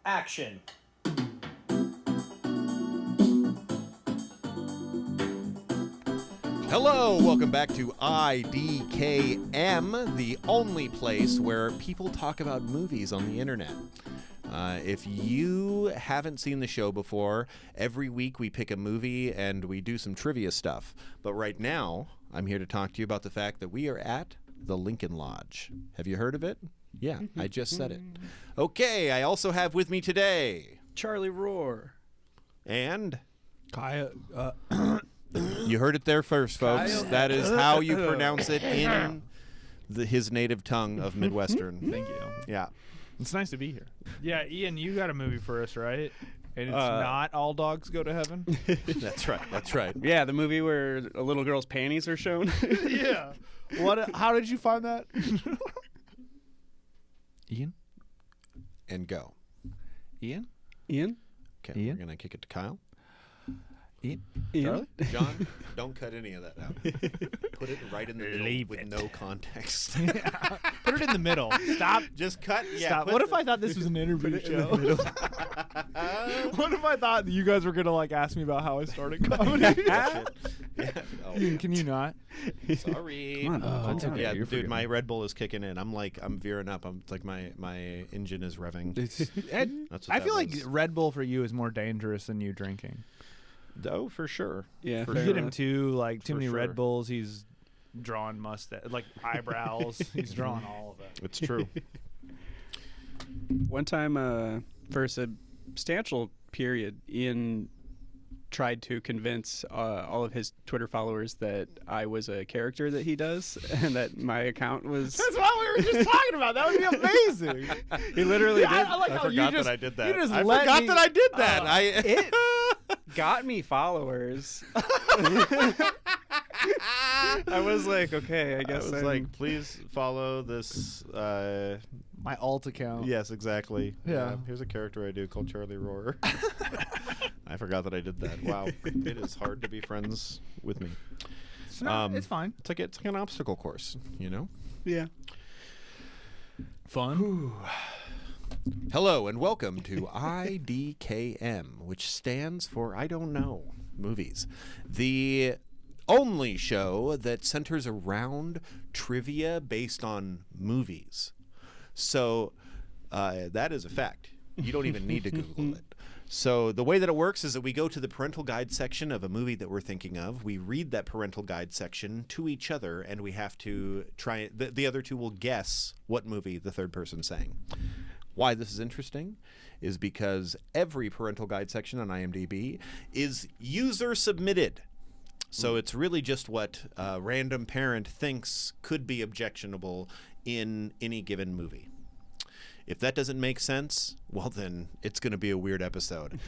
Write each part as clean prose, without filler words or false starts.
Action. Hello, welcome back to IDKM, the only place where people talk about movies on the internet. If you haven't seen the show before, every week we pick a movie and we do some trivia stuff. But right now, I'm here to talk to you about the fact that we are at the Lincoln Lodge. Have you heard of it? Yeah, I just said it. Okay, I also have with me today Charlie Rohrer. And Kaya. You heard it there first, folks. Kyle. That is how you pronounce it in his native tongue of Midwestern. Thank you. Yeah. It's nice to be here. Yeah, Ian, you got a movie for us, right? And it's not All Dogs Go to Heaven? That's right. That's right. Yeah, the movie where a little girl's panties are shown. Yeah. What? How did you find that? Ian? And go. Ian? Ian? Okay, Ian? we're going to kick it to Kyle. Ian? Ian? John, don't cut any of that out. Put it right in the middle Leave with it. no context. Put it in the middle. Stop. Just cut. Yeah. Stop. What if I thought this was an interview show? What if I thought you guys were going to like ask me about how I started comedy? Yeah. Oh, Ian, can you not? sorry. Come on. That's okay. Yeah, You're dude, forgiven. my Red Bull is kicking in. I'm veering up. I'm like my engine is revving. That's what I that feel like was. Red Bull for you is more dangerous than you drinking. Oh, for sure. Yeah, For You fair get him enough. too For many sure. Red Bulls. He's drawing mustache, like eyebrows. He's drawing all of it. It's true. One time, for a substantial period, Ian tried to convince all of his Twitter followers that I was a character that he does, and that my account was. That's what we were just talking about. That would be amazing. He literally did. I like I how forgot you just, that I did that. You just I let forgot me- that I did that. It got me followers. I was like, okay, I I guess was I'm- like, please follow this. my alt account. Yes, exactly. Yeah. Here's a character I do called Charlie Rohrer. I forgot that I did that. Wow, it is hard to be friends with me. It's, not, it's fine. It's like an obstacle course, you know. yeah. Fun. Hello and welcome to IDKM, which stands for I Don't Know Movies. The only show that centers around trivia based on movies. So that is a fact. You don't even need to Google it. So the way that it works is that we go to the parental guide section of a movie that we're thinking of. We read that parental guide section to each other, and we have to try. The other two will guess what movie the third person's saying. Why this is interesting is because every parental guide section on IMDB is user submitted. So it's really just what a random parent thinks could be objectionable in any given movie. If that doesn't make sense, well, then it's going to be a weird episode.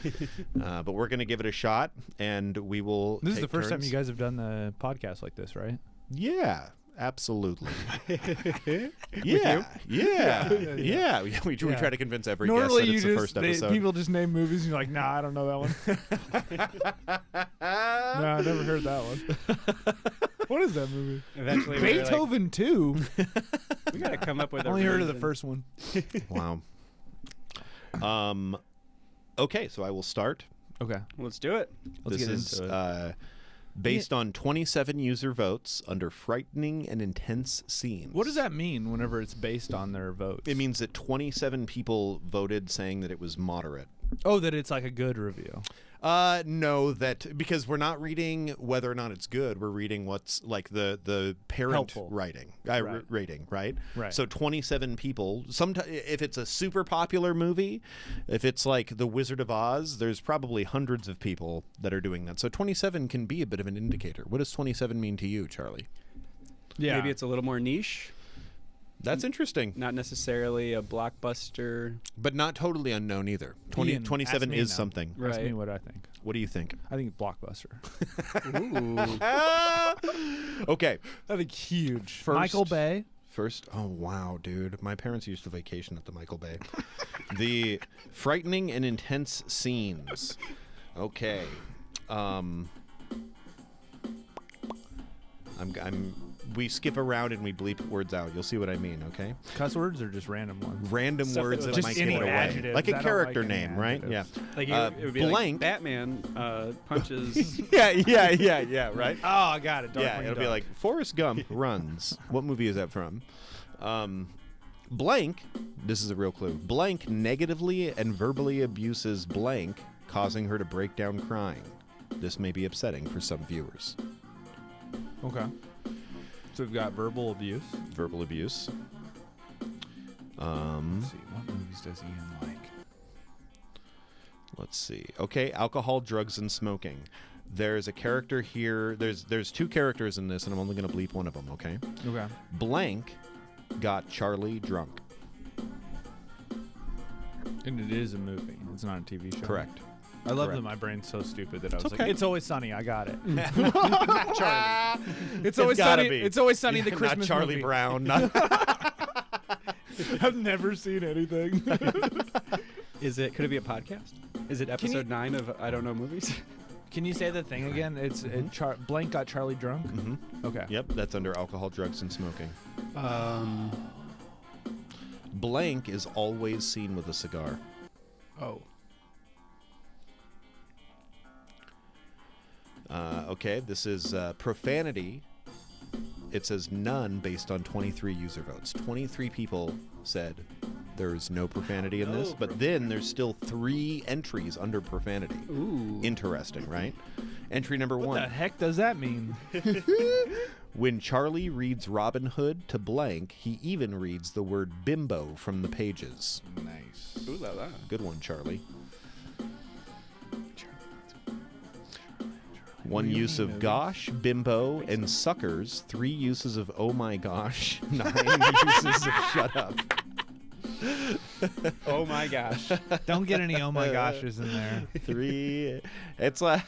But we're going to give it a shot, and we will. This is the take first time turns. you guys have done the podcast like this, right? Yeah, absolutely. Yeah. We try to convince every guest that it's the first episode. people just name movies and you're like, nah, I don't know that one. No, I never heard that one. What is that movie? Eventually, we were like, Beethoven 2. we gotta come up with. Only heard of the reason. first one. Wow. Okay, so I will start. Okay, Let's do it. let's This get is into it. based on 27 user votes under frightening and intense scenes. What does that mean whenever it's based on their votes? It means that 27 people voted saying that it was moderate. Oh, that it's like a good review. No, that because we're not reading whether or not it's good. We're reading what's like the parent Helpful. rating, Right. rating, right? Right. So 27 people. Sometimes if it's a super popular movie, if it's like The Wizard of Oz, there's probably hundreds of people that are doing that. So 27 can be a bit of an indicator. What does 27 mean to you, Charlie? Yeah, Maybe it's a little more niche, That's interesting, not necessarily a blockbuster. but not totally unknown either. Ian, 27 ask me is now. something. Ask me Right. what I think. What do you think? I think Blockbuster. Ooh. Okay. I think huge. First- Michael Bay. First, oh wow, dude. My parents used to vacation at the Michael Bay. The frightening and intense scenes. Okay. I'm we skip around and we bleep words out. You'll see what I mean, okay? Cuss words or just random ones? Random Stuff words that that was might just give it any away. adjectives. Like I a don't character like any name, right? Yeah. adjectives. Like it would be blank. like Batman punches. yeah, right? Oh, I got it. Yeah, it'll be like Forrest Gump runs. What movie is that from? Blank, this is a real clue. Blank negatively and verbally abuses blank, causing her to break down crying. This may be upsetting for some viewers. Okay. So we've got verbal abuse. Verbal abuse. Let's see, what movies does Ian like? Let's see. Okay, alcohol, drugs, and smoking. There's a character here. There's two characters in this, and I'm only going to bleep one of them, okay? Okay. Blank got Charlie drunk. And it is a movie. It's not a TV show. Correct. I love Correct. that my brain's so stupid that I was It's like, okay. "It's Always Sunny." I got it. Charlie. It's Always gotta Sunny. be. It's Always Sunny. The Christmas not Charlie movie. Brown. Not I've never seen anything. Could it be a podcast? Is it episode 9 of I Don't Know Movies? Can you say the thing again? It's Blank got Charlie drunk. Mm-hmm. Okay. Yep, that's under alcohol, drugs, and smoking. Blank is always seen with a cigar. Oh. Okay, this is profanity. It says none based on 23 user votes. 23 people said there's no profanity in this, but then there's still 3 entries under profanity. Ooh. Interesting, right? Entry number What 1. the heck does that mean? When Charlie reads Robin Hood to blank, he even reads the word bimbo from the pages. Nice. Ooh la la. Good one, Charlie. One use of gosh, bimbo, and suckers. 3 uses of oh my gosh. 9 uses of shut up. Oh my gosh. Don't get any oh my goshes in there. 3. It's like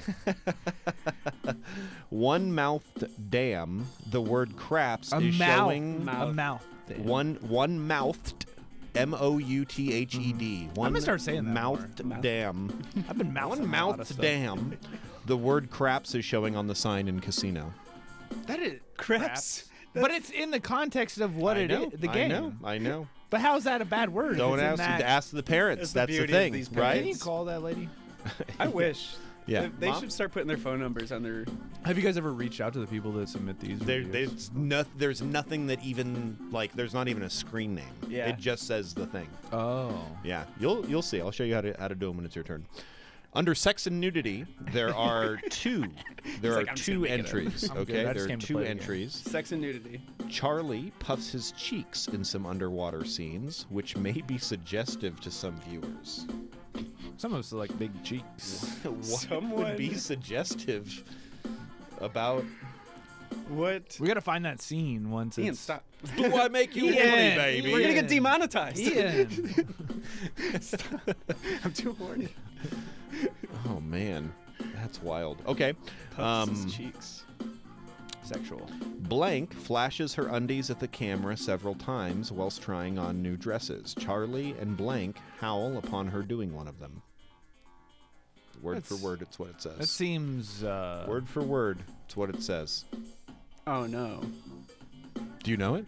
one-mouthed damn. The word craps is showing A mouth. one-mouthed. M-O-U-T-H-E-D. I'm gonna start saying that mouthed more. damn. I've been mouthing a lot of One-mouthed stuff. damn. The word craps is showing on the sign in casino. That is Craps. But it's in the context of what it is, the game. I know. But how is that a bad word? if Don't it's in ask. that- Ask the parents. That's the That's the beauty of thing, these right? Can you call that lady? I wish. Yeah. They Mom? should start putting their phone numbers on their. Have you guys ever reached out to the people that submit these? reviews? There's nothing that even there's not even a screen name. Yeah. It just says the thing. Oh. Yeah. You'll see. I'll show you how to do them when it's your turn. Under sex and nudity, there are 2. There are like, I'm just gonna 2 make it up. entries. I'm Okay, good. I just there are came to 2 play the game. entries. Sex and nudity. Charlie puffs his cheeks in some underwater scenes, which may be suggestive to some viewers. Some of us like big cheeks. What would Someone- be suggestive about? What? We got to find that scene once. Ian, it's... stop. Do I make you horny, Ian, baby? We're gonna Ian. get demonetized. Ian. I'm too horny. Oh man, that's wild. Okay, Puffs his cheeks. Sexual. Blank flashes her undies at the camera several times whilst trying on new dresses. Charlie and Blank howl upon her doing one of them. Word for word, it's what it says. That seems. Word for word, it's what it says. Oh no. Do you know it?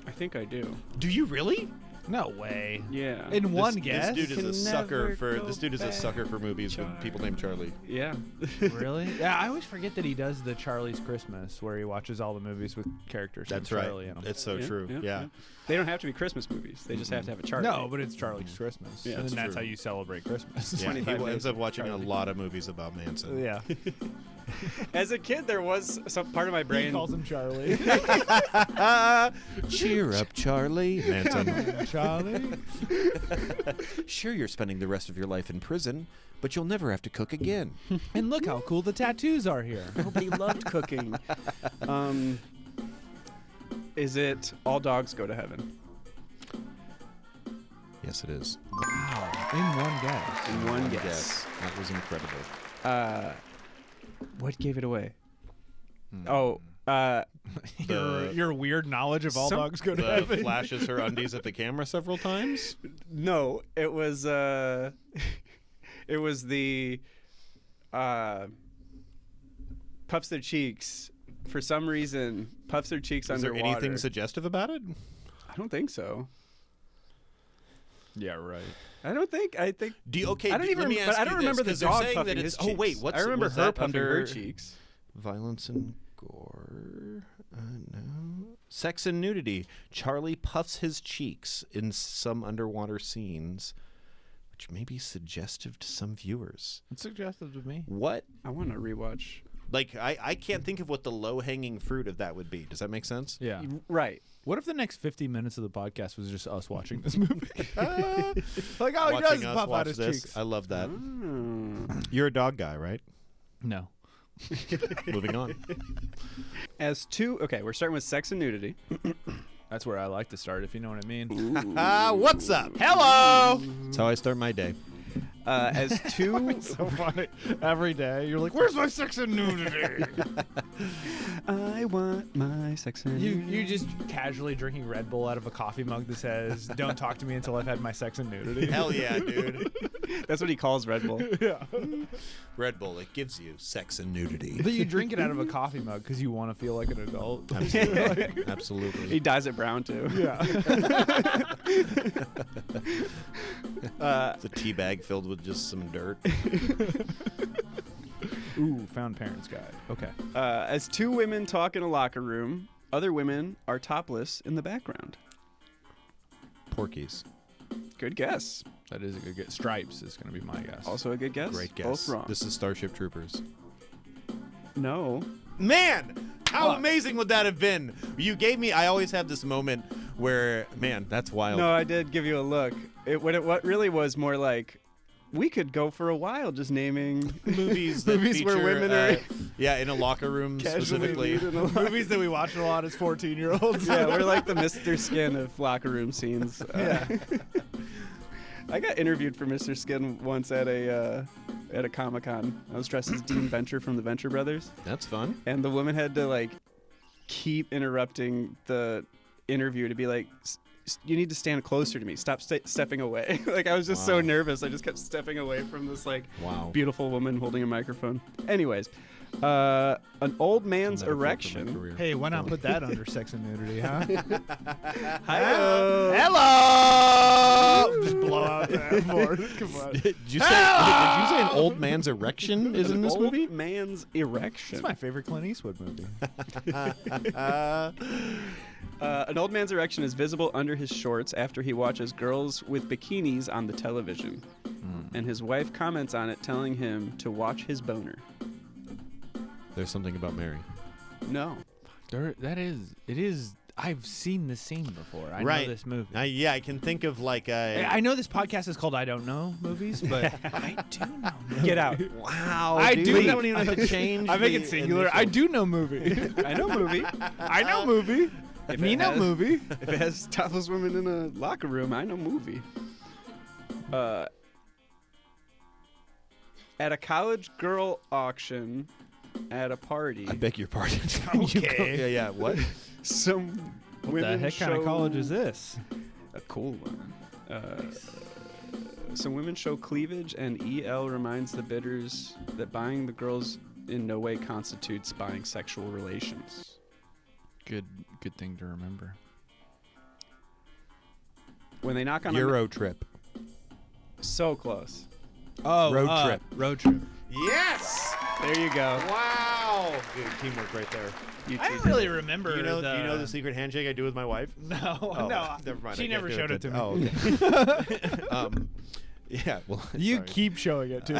I think I do. Do you really? No way. Yeah. In one guess. This dude is Can a sucker never for. go This dude is a back, sucker for movies with people named Charlie. Yeah. Really? Yeah, I always forget that he does the Charlie's Christmas, where he watches all the movies with characters. That's named right. Charlie in 'em. It's so true. Yeah. They don't have to be Christmas movies. They just have to have a chart. No, but it's Charlie's Christmas. Yeah, and that's that's true. how you celebrate Christmas. Yeah, he 25 ends days up of watching Charlie. a lot of movies about Manson. Yeah. As a kid, there was some part of my He brain. calls him Charlie. Cheer up, Charlie. Manson. Charlie. Sure, you're spending the rest of your life in prison, but you'll never have to cook again. And look how cool the tattoos are here. Nobody loved cooking. Is it All Dogs Go to Heaven? Yes, it is. Wow. In one guess. In one guess. That was incredible. What gave it away? Hmm. Oh, Your weird knowledge of all Some- dogs go to The heaven. flashes her undies at the camera several times. no, it was it was the puffs their cheeks for some reason, puffs her cheeks Is there underwater. anything suggestive about it? I don't think so. Yeah, right. I think. Do you, okay, I don't even. let me But ask I don't you remember this, the 'cause dog they're saying puffing that his it's, cheeks. oh wait, I remember was her that puffing under her cheeks. violence and gore? No. Sex and nudity. Charlie puffs his cheeks in some underwater scenes, which may be suggestive to some viewers. It's suggestive to me. What? I want to rewatch. Like, I can't think of what the low-hanging fruit of that would be. Does that make sense? Yeah. Right. What if the next 50 minutes of the podcast was just us watching this movie? Like, oh, he Watching does us puff watch out his this. cheeks. I love that. Mm. You're a dog guy, right? No. Moving on. As two, okay, we're starting with sex and nudity. That's where I like to start, if you know what I mean. What's up? Hello! That's how I start my day. As two, So funny. Every day, you're like, where's my sex and nudity? I want my sex and You just casually drinking Red Bull out of a coffee mug that says, don't talk to me until I've had my sex and nudity. Hell yeah, dude. That's what he calls Red Bull. Yeah. Red Bull, it gives you sex and nudity. But you drink it out of a coffee mug because you want to feel like an adult. Absolutely. Absolutely. He dyes it brown too. Yeah. It's a tea bag filled with just some dirt. Ooh, found parents guide. Okay. As two women talk in a locker room, other women are topless in the background. Porkies. Good guess. That is a good guess. Stripes is going to be my guess. Also a good guess. Great guess. Both wrong. This is Starship Troopers. No. Man, how amazing would that have been? You gave me, I always have this moment where, man, that's wild. No, I did give you a look. What really was more like, we could go for a while just naming Movies that movies where feature, women are yeah, in a locker room casually specifically. nude in a locker. Movies that we watch a lot as 14-year-olds. Yeah, we're like the Mr. Skin of locker room scenes. Yeah. I got interviewed for Mr. Skin once at a Comic-Con. I was dressed as Dean Venture from the Venture Brothers, That's fun. and the woman had to like keep interrupting the interview to be like, you need to stand closer to me. Stop stepping away. Like, I was just so Wow. nervous. I just kept stepping away from this like Wow. beautiful woman holding a microphone. Anyways, an old man's Metaphor for my erection. career. Hey, why not put that under sex and nudity, huh? Hi. Hello! Just blow out that board. Come on. Did you say an old man's erection is in this Old movie? man's erection. It's my favorite Clint Eastwood movie. An old man's erection is visible under his shorts after he watches girls with bikinis on the television. And his wife comments on it, telling him to watch his boner. There's something about Mary. No. It is. I've seen this scene before. I Right. know this movie. Yeah, I can think of like a. I know this podcast is called I Don't Know Movies, but I do know movies. Get out. Wow. I dude, do we know- don't even have to change. I make the it singular. initial. I do know movie. I know movie. I know movie. If Me it know has- movie. If it has topless women in a locker room, I know movie. At a college girl auction at a party, I beg your pardon. Okay. Yeah. What? some What women the heck kind of show- college is this? A cool one. Some women show cleavage, and EL reminds the bidders that buying the girls in no way constitutes buying sexual relations. Good thing to remember. When they knock on Euro trip. so close. Oh, Road trip. Road trip. Yes. There you go. Wow. Dude, teamwork right there. You I two don't did really it. remember. Do you know the secret handshake I do with my wife? No, Oh, no. never mind. She I never can't do showed it to me. Oh, okay. Yeah. Well, You sorry. keep showing it to me.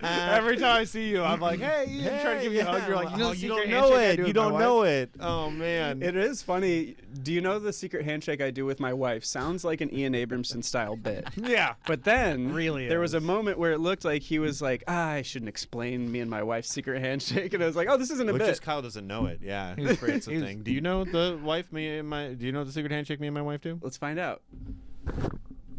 Every time I see you, I'm like, hey, you trying to give me a hug. You're like, you know, the you secret don't know handshake I it. do You with my don't wife? know it. Oh man. It is funny. Do you know the secret handshake I do with my wife? Sounds like an Ian Abramson style bit. Yeah. But then Really there was a is. moment where it looked like he was like, I shouldn't explain me and my wife's secret handshake. And I was like, oh, this isn't a Which bit. is Kyle doesn't know it. Yeah. He was afraid- It's a he was- thing. Do you know the wife me and my? Do you know the secret handshake me and my wife do? Let's find out.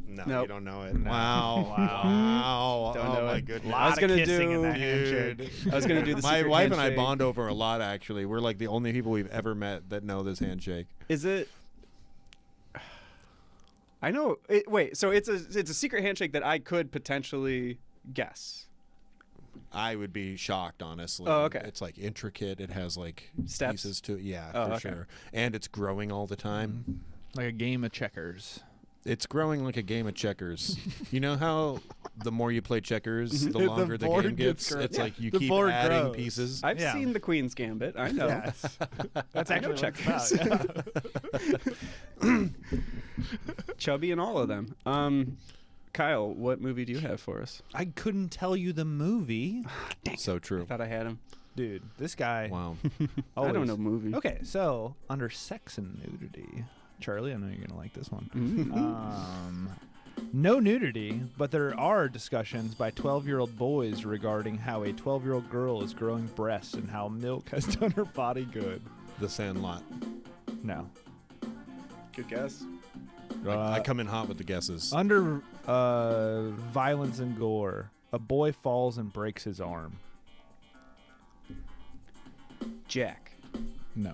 No, Nope. you don't know it. No. Wow. Wow. Don't oh know my it. goodness. I was gonna kissing do- in that Dude. handshake. I was going to do the My secret wife and I handshake. bond over a lot. Actually, we're like the only people we've ever met that know this handshake. Is it? I know. Wait, so it's a secret handshake that I could potentially guess. I would be shocked, honestly. Oh, okay. It's like intricate. It has like Steps? pieces to it. Yeah, Oh, for okay. sure. And it's growing all the time. Like a game of checkers. It's growing like a game of checkers. You know how the more you play checkers, the longer the board game gets gets? grown. It's like you The keep board adding grows. pieces. I've Yeah. seen the Queen's Gambit. I know. Yes. That's I know actually what it's checkers. about, yeah. Chubby in all of them. Kyle, what movie do you have for us? I couldn't tell you the movie. So true. I thought I had him. Dude, this guy. Wow. I don't always- know movies. Okay, so under sex and nudity, Charlie, I know you're gonna like this one. No nudity, but there are discussions by 12-year-old boys regarding how a 12-year-old girl is growing breasts and how milk has done her body good. The Sandlot. No. Good guess. I come in hot with the guesses. Under violence and gore, a boy falls and breaks his arm. Jack. No.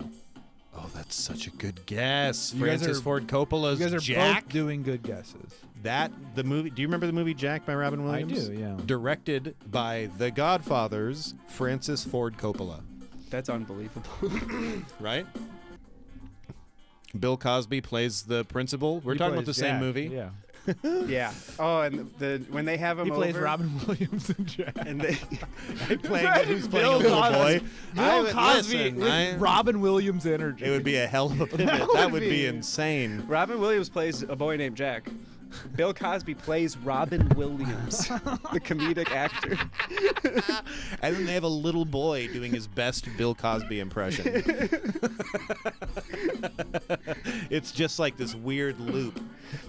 Oh, that's such a good guess. You guys Francis are- Ford Coppola's You guys are Jack. both doing good guesses. The movie. Do you remember the movie Jack by Robin Williams? I do, yeah. Directed by The Godfather's Francis Ford Coppola. That's unbelievable. Right? Bill Cosby plays the principal. We're He talking about plays the same Jack, movie. Yeah. Yeah. Oh, and when they have him He plays over, Robin Williams and Jack. and they Who's playing a Bill little Cosby. boy? Bill Cosby Listen, with Robin Williams energy. It would be a hell of a pivot. That would be insane. Robin Williams plays a boy named Jack. Bill Cosby plays Robin Williams, the comedic actor. And then they have a little boy doing his best Bill Cosby impression. It's just like this weird loop.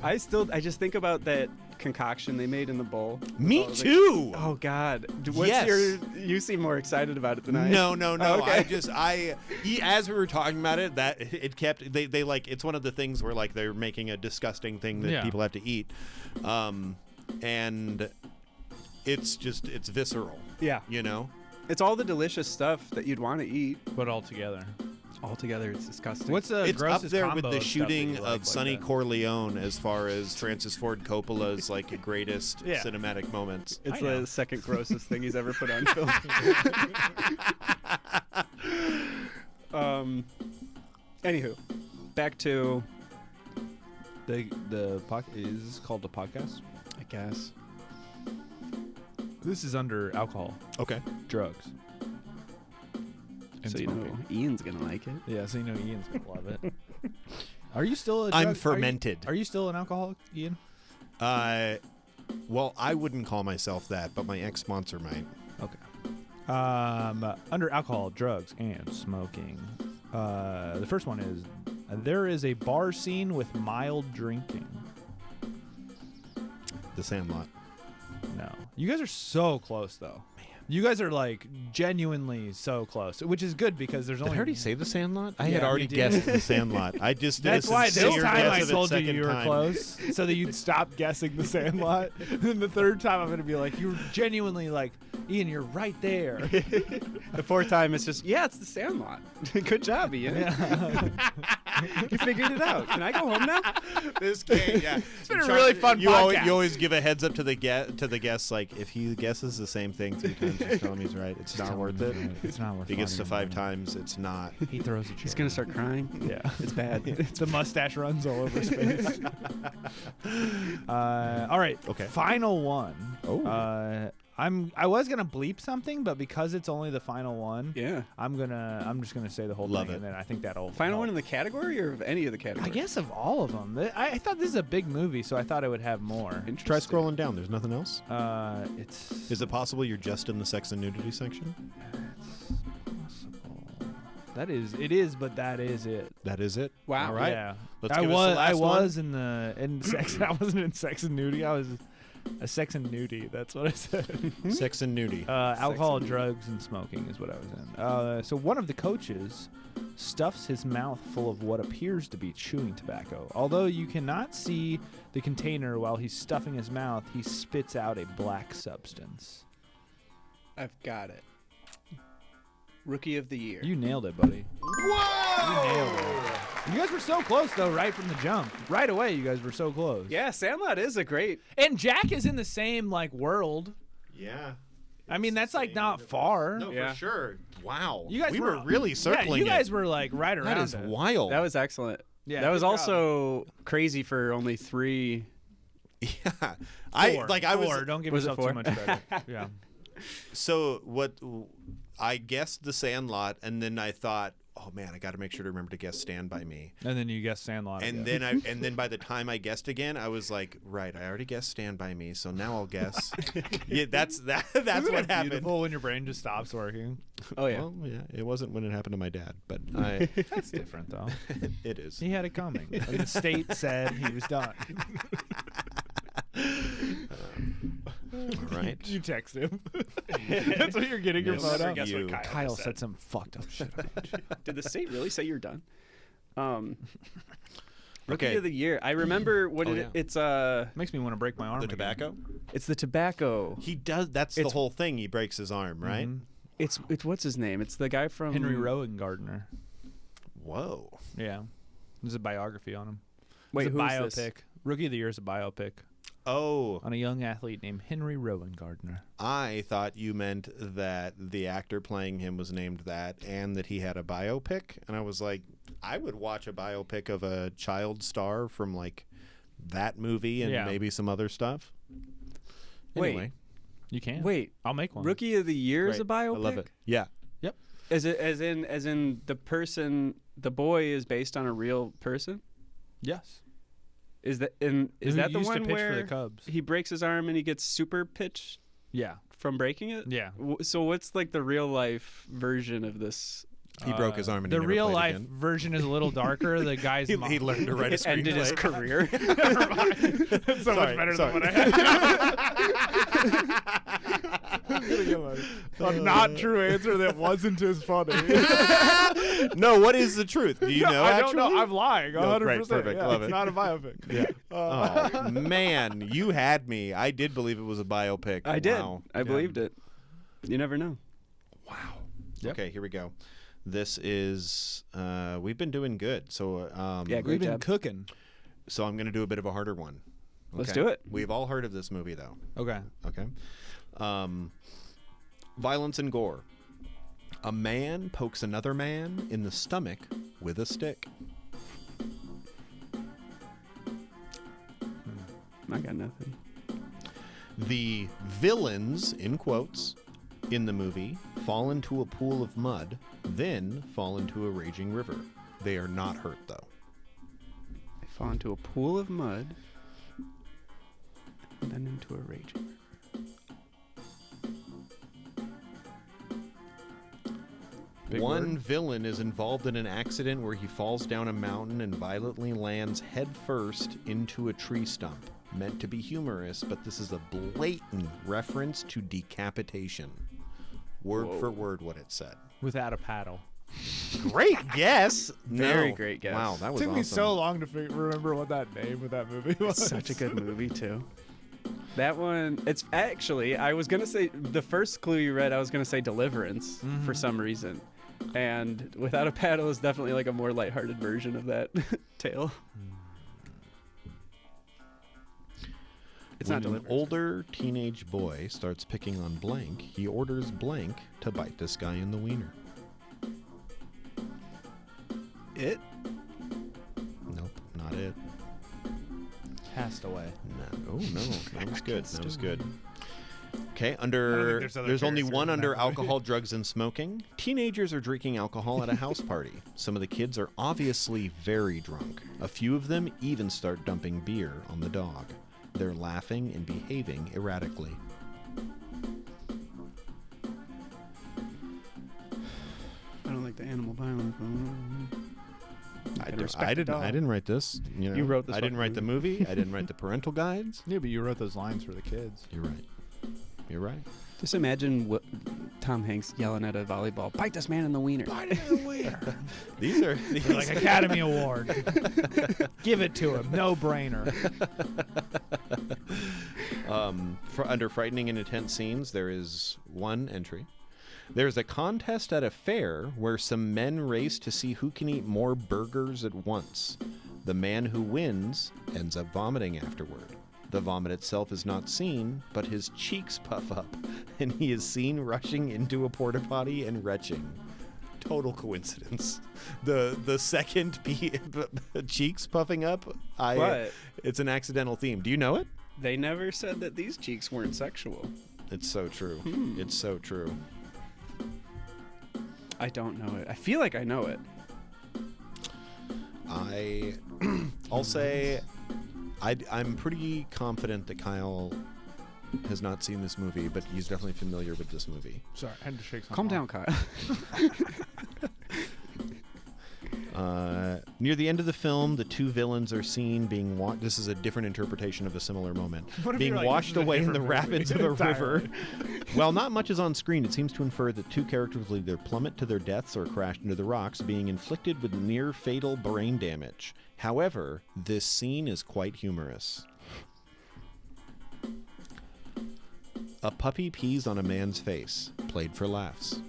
I just think about that concoction they made in the bowl. Me Oh, too. Oh God! Yes. You seem more excited about it than I am. No. Oh, okay. As we were talking about it, that it kept they like it's one of the things where like they're making a disgusting thing that Yeah. people have to eat, and it's visceral. Yeah. You know. It's all the delicious stuff that you'd want to eat. But all together. Altogether, it's disgusting. What's the It's up grossest there with combo the of stuff shooting that you like of Sonny that? Corleone as far as Francis Ford Coppola's like greatest Yeah. cinematic moments. It's I know. the second grossest thing he's ever put on film. Anywho, back to The is this called a podcast? I guess. This is under alcohol, Okay. drugs. And So you smoking. know Ian's gonna like it. Yeah, so you know Ian's gonna love it. Are you still a I'm drug- fermented. Are you still an alcoholic, Ian? Well, I wouldn't call myself that, but my ex-sponsor might. Okay. Under alcohol, drugs, and smoking. The first one is there is a bar scene with mild drinking. The Sandlot. No. You guys are so close, though. Man. You guys are, like, genuinely so close, which is good because there's Did only... I already say The Sandlot? I Yeah, had already you did. guessed The Sandlot. I just did That's a why this sincere time I guess of it told you second you were time. close, so that you'd stop guessing the Sandlot. And then the third time I'm going to be like, you're genuinely like, Ian, you're right there. The fourth time, it's just it's the Sandlot. Good job, Ian. You figured it out. Can I go home now? This game, yeah. It's been a really fun you podcast. You always give a heads up to the guest, like if he guesses the same thing 3 times, just tell him he's right. It's not worth it. It's not worth If he gets to fucking 5 times, it's not. He throws a chair. He's gonna start crying. Yeah. It's bad. The mustache runs all over his face. All right. Okay. Final one. Oh. I was gonna bleep something, but because it's only the final one, Yeah. I'm just gonna say the whole Love thing, it. and then I think that'll Final help. one in the category or of any of the I categories? guess of all of them. I thought this is a big movie, so I thought it would have more. Interesting. Try scrolling down. There's nothing else. It's Is it possible you're just in the sex and nudity section? possible. It is, but that is it. That is it. Wow. All right. Yeah. Let's I give us was the last one. in sex. I wasn't in sex and nudity. I was a sex and nudity. That's what I said. Sex and nudity. Alcohol, drugs, and smoking is what I was in. So one of the coaches stuffs his mouth full of what appears to be chewing tobacco. Although you cannot see the container while he's stuffing his mouth, he spits out a black substance. I've got it. Rookie of the year. You nailed it, buddy. Whoa! You nailed it. You guys were so close, though, right from the jump. Right away, you guys were so close. Yeah, Sandlot is a great. And Jack is in the same, like, world. Yeah. I mean, that's like not far. No, Yeah. for sure. Wow. You guys we were really circling Yeah, you guys it. were like right around That is it. wild. That was excellent. Yeah, that was good job. also crazy for only 3. yeah. Four. I was Four. Don't give Was it yourself four? too much credit. Yeah. so what I guessed The Sandlot, and then I thought, oh man, I got to make sure to remember to guess Stand By Me. And then you guessed Sandlot. And again. then by the time I guessed again, I was like, right, I already guessed Stand By Me, so now I'll guess. Yeah, that's Isn't what it happened. beautiful when your brain just stops working. Oh yeah. Well, yeah, it wasn't when it happened to my dad, but That's different though. it is. He had it coming. And the state said he was done. Right. You text him. That's what you're getting your Yes, phone up. guess what Kyle Kyle just said said. some fucked up shit about you. Did the state really say you're done? Rookie Okay. of the year. I remember what Oh, it. yeah. It's Makes me want to break my arm. The again. tobacco? It's the tobacco. He does. That's the It's- whole thing. He breaks his arm, right? Mhm. It's what's his name? It's the guy from Henry Rowan Gardner. Whoa. Yeah. There's a biography on him. Wait, It's a who's biopic. this? Rookie of the Year is a biopic Oh, on a young athlete named Henry Rowan Gardner. I thought you meant that the actor playing him was named that and that he had a biopic. And I was like, I would watch a biopic of a child star from like that movie and Yeah. maybe some other stuff. Wait. Anyway, You can. Wait, I'll make one. Rookie of the Year is a great. biopic. I love it. Yeah. As in the person, the boy is based on a real person. Yes. Is that Who the used to one pitch for where the Cubs? he breaks his arm and he gets super pitch Yeah. from breaking it? Yeah. So what's like the real life version of this? He broke his arm and the he never real played life again. version is a little darker. The guy's He, mom. he learned to write a It ended his screenplay. career. That's so Sorry, much better sorry. than what I had. A not true answer that wasn't as funny. No, what is the truth? Do you know? I don't know. actually? I'm lying. 100%. No, great, perfect, Yeah, love it's it. not a biopic. Yeah. Oh man, you had me. I did believe it was a biopic. I did. Wow. I believed it. You never know. Wow. Yep. Okay, here we go. This is we've been doing good. So Yeah, We've great been job. cooking. so I'm going to do a bit of a harder one. Let's Okay? do it. We've all heard of this movie though. Okay. Okay. Violence and gore. A man pokes another man in the stomach with a stick. I got nothing. The villains, in quotes, in the movie fall into a pool of mud, then fall into a raging river. They are not hurt, though. I fall into a pool of mud, and then into a raging river. Big One word. villain is involved in an accident where he falls down a mountain and violently lands headfirst into a tree stump. Meant to be humorous, but this is a blatant reference to decapitation. Word for word what it said. Without a paddle. Great guess. Very No. great guess. Wow, that was It took awesome. me so long to remember what that name of that movie was. It's such a good movie too. That one, it's actually, I was gonna say the first clue you read, I was gonna say Deliverance for some reason, and Without a Paddle is definitely like a more lighthearted version of that tale. It's when not an Deliverance. older teenage boy starts picking on blank, he orders blank to bite this guy in the wiener. It? Nope, not it. Cast away. No, that was good. That was good. Okay, I don't under think there's other there's only characters one in under that movie. alcohol, drugs, and smoking. Teenagers are drinking alcohol at a house party. Some of the kids are obviously very drunk. A few of them even start dumping beer on the dog. They're laughing and behaving erratically. I don't like the animal violence. I didn't write this. You know, You wrote this I didn't fucking write the movie. I didn't write the parental guides. Yeah, but you wrote those lines for the kids. You're right. You're right. Just imagine what Tom Hanks yelling at a volleyball, bite this man in the wiener. These are Like Academy Award. Give it to him. No brainer. under frightening and intense scenes, there is one entry. There's a contest at a fair where some men race to see who can eat more burgers at once. The man who wins ends up vomiting afterward. The vomit itself is not seen, but his cheeks puff up, and he is seen rushing into a porta potty and retching. Total coincidence. The second cheeks puffing up, What? It's an accidental theme. Do you know it? They never said that these cheeks weren't sexual. It's so true. It's so true. I don't know it. I feel like I know it. I'll say I'm pretty confident that Kyle has not seen this movie, but he's definitely familiar with this movie. Sorry, I had to shake something. Calm down, Kyle. Near the end of the film, the two villains are seen being this is a different interpretation of a similar moment. Being washed away in the rapids of a river. While not much is on screen, it seems to infer that two characters will either plummet to their deaths or crash into the rocks, being inflicted with near fatal brain damage. However, this scene is quite humorous. A puppy pees on a man's face, played for laughs.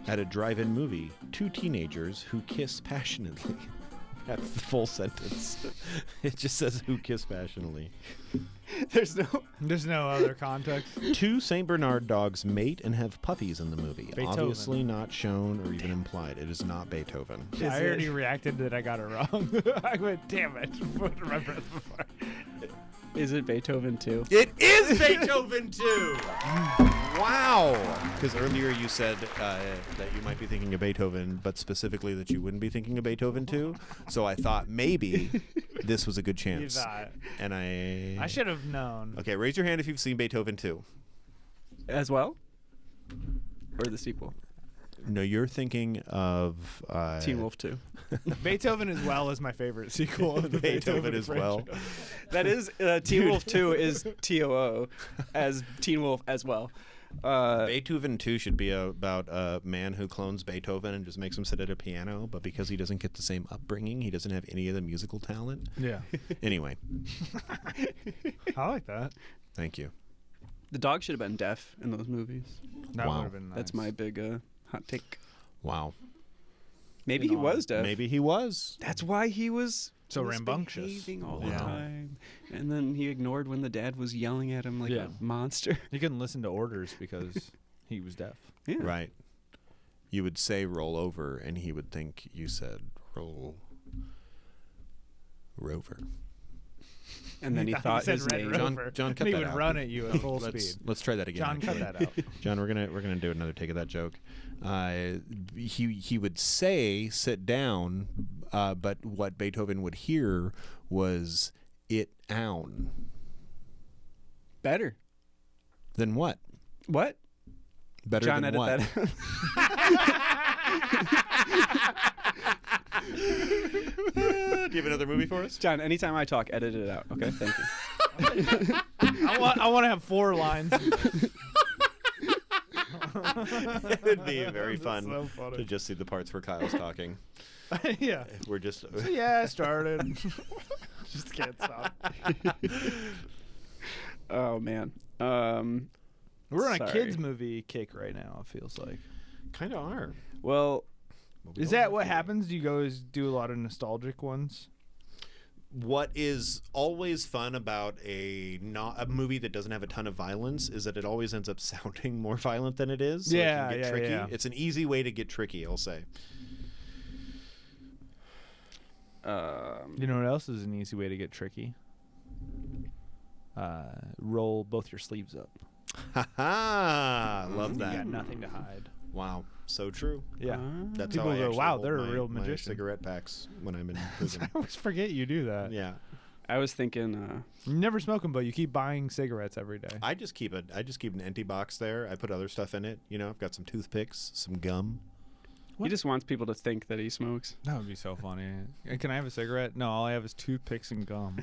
At a drive-in movie, two teenagers who kiss passionately. That's the full sentence. It just says who kiss passionately. There's no other context. Two St. Bernard dogs mate and have puppies in the movie. Beethoven. Obviously not shown or even implied. It is not Beethoven. I already reacted that I got it wrong. I went, damn it. Put my breath before. Is it Beethoven 2? It is Beethoven 2! Wow! Because earlier you said that you might be thinking of Beethoven, but specifically that you wouldn't be thinking of Beethoven 2. So I thought maybe this was a good chance. You thought. And I should have known. Okay, raise your hand if you've seen Beethoven 2. As well? Or the sequel? No, you're thinking of... Teen Wolf 2. Beethoven as well is my favorite sequel of the Beethoven as well. That is, Teen Wolf 2 is TOO as Teen Wolf as well. Beethoven 2 should be about a man who clones Beethoven and just makes him sit at a piano, but because he doesn't get the same upbringing, he doesn't have any of the musical talent. Yeah. Anyway. I like that. Thank you. The dog should have been deaf in those movies. That Wow. would have been nice. That's my big hot take. Wow. Maybe he was deaf. Maybe he was. That's why he was So rambunctious. misbehaving all Yeah. the time. And then he ignored when the dad was yelling at him like Yeah. a monster. He couldn't listen to orders because he was deaf. Yeah. Right. You would say roll over, and he would think you said roll rover. And then he thought his name. John, cut and that he would out. run at you at full speed. Let's try that again. John, cut actually. that out. John, we're gonna do another take of that joke. He would say sit down, but what Beethoven would hear was it own. Better. Then what? What? Better John, than edit what? that. Do you have another movie for us? John, anytime I talk, edit it out. Okay, thank you. I want to have 4 lines. It'd be very That's fun so funny. to just see the parts where Kyle's talking. Yeah. We're just So yeah, I started. Just can't stop. Oh man. We're on a Sorry. kids movie kick right now. It feels like. kind of are. Well, But we Is don't that have what to. happens? Do you guys do a lot of nostalgic ones? What is always fun about a movie that doesn't have a ton of violence is that it always ends up sounding more violent than it is. So it Yeah, can get yeah, tricky. yeah. It's an easy way to get tricky, I'll say. You know what else is an easy way to get tricky? Roll both your sleeves up. Ha ha! Love You that. got nothing to hide. Wow, so true. Yeah. That's People how I go, actually "Wow, hold they're a my- real my magician." cigarette packs when I'm in prison. I always forget you do that. Yeah, I was thinking. You never smoke them, but you keep buying cigarettes every day. I just keep an empty box there. I put other stuff in it. You know, I've got some toothpicks, some gum. He just wants people to think that he smokes. That would be so funny. Can I have a cigarette? No, all I have is toothpicks and gum.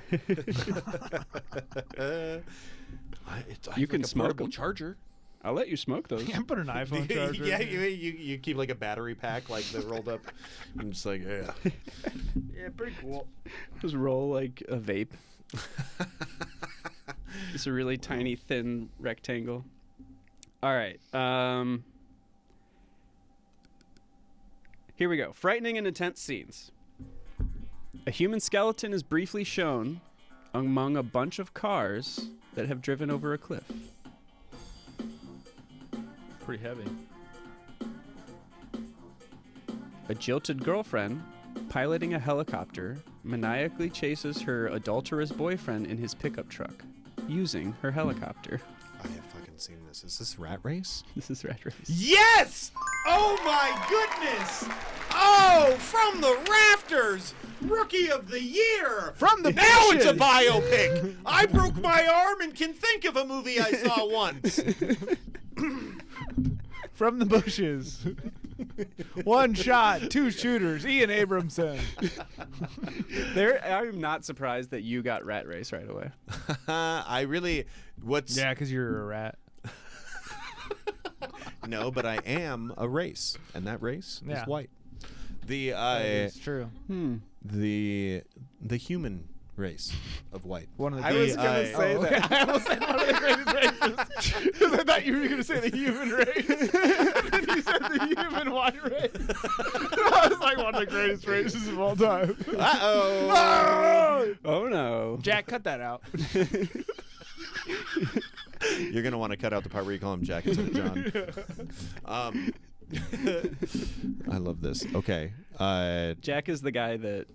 You can a smoke portable 'em. charger. I'll let you smoke those. You can put an iPhone charger. Yeah, in there. you keep like a battery pack like that rolled up. I'm just like, yeah. Yeah, pretty cool. Just roll like a vape. It's a really tiny, thin rectangle. All right. Here we go. Frightening and intense scenes. A human skeleton is briefly shown among a bunch of cars that have driven over a cliff. Pretty heavy. A jilted girlfriend piloting a helicopter maniacally chases her adulterous boyfriend in his pickup truck using her helicopter. I have fucking seen this. Is this Rat Race? This is Rat Race. Yes! Oh my goodness! Oh, from the rafters! Rookie of the year! From the Now it's a bushes! biopic! I broke my arm and can think of a movie I saw once. From the bushes. One shot, two shooters. Ian Abramson. I'm not surprised that you got Rat Race right away. I really... What's... Yeah, because you're a rat. No, but I am a race, and that race Yeah. is white. The It's true. the human race of white. One of the I was gonna say that. I almost said one of the greatest races. Because I thought you were going to say the human race. And then you said the human white race. I was like, one of the greatest races of all time. Uh-oh. Oh no. Jack, cut that out. You're going to want to cut out the part where you call him Jack instead of John. I love this. Okay. Jack is the guy that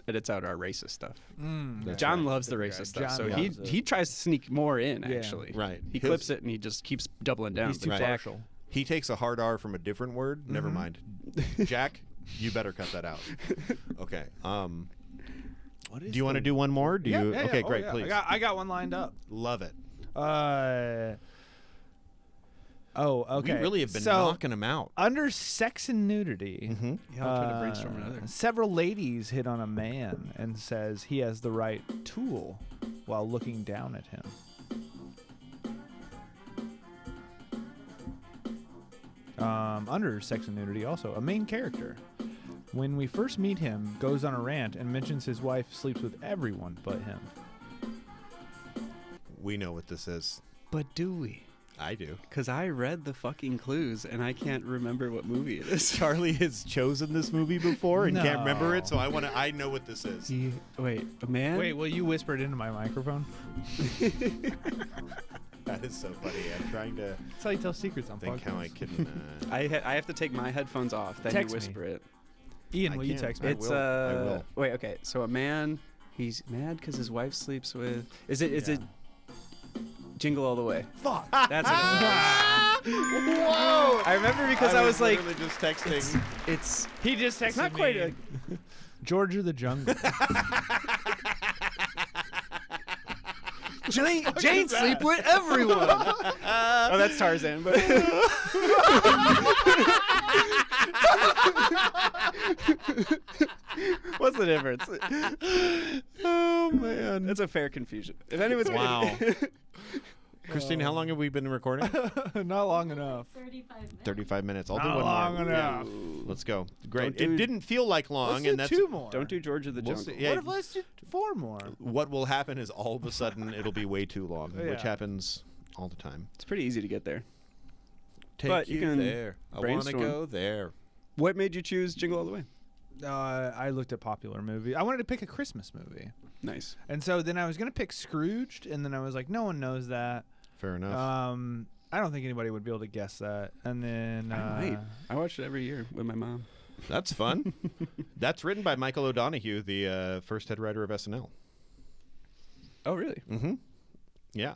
edits out our racist stuff. That's John right. loves the racist stuff, John so loves it. he tries to sneak more in. Yeah. Actually, Right. He His- clips it and he just keeps doubling down. He's too But Right. Jack- partial. He takes a hard R from a different word. Never mind. Jack, you better cut that out. Okay. What is Do you want to do one more? Do you? Okay, Oh, great. yeah. Please. I got one lined up. Love it. Okay. We really have been so, knocking him out. under sex and nudity, Yeah, I'm trying to brainstorm another. several ladies hit on a man and says he has the right tool while looking down at him. Under sex and nudity, also a main character, when we first meet him, goes on a rant and mentions his wife sleeps with everyone but him. We know what this is. But do we? I do. Because I read the fucking clues and I can't remember what movie it is. Charlie has chosen this movie before and can't remember No. it, so I know what this is. Wait, a man? Wait, will you whisper it into my microphone? That is so funny. I'm trying to That's how you tell secrets on think how I podcasts. can. I have to take my headphones off, then Text you me. whisper it. Ian, I will you can't. text me? It's will. I will. Wait, okay. So a man, he's mad because his wife sleeps with. Is it Jingle All the Way? Fuck. That's it. Whoa! I remember because I was like, literally just texting. it's He just texted it's not me. quite a. George of the Jungle. Jane sleep with everyone. Oh, that's Tarzan, but. What's the difference? Oh man! That's a fair confusion. If anyone's Wow. Christine, how long have we been recording? Not long enough. 35 minutes. 35 minutes. I'll do Not one long more. enough. Let's go. Great. Don't do- It didn't feel like long, Let's do and that's two more. Don't do George of the We'll Jungle. see. Yeah. What if let's do 4 more? What will happen is all of a sudden it'll be way too long, Yeah. which happens all the time. It's pretty easy to get there. Take But you can there. I want to brainstorm. go there. What made you choose Jingle All the Way? I looked at popular movies. I wanted to pick a Christmas movie. Nice. And so then I was going to pick Scrooged, and then I was like, no one knows that. Fair enough. I don't think anybody would be able to guess that. And then I might. I watch it every year with my mom. That's fun. That's written by Michael O'Donoghue, the first head writer of SNL. Oh, really? Mm-hmm. Yeah.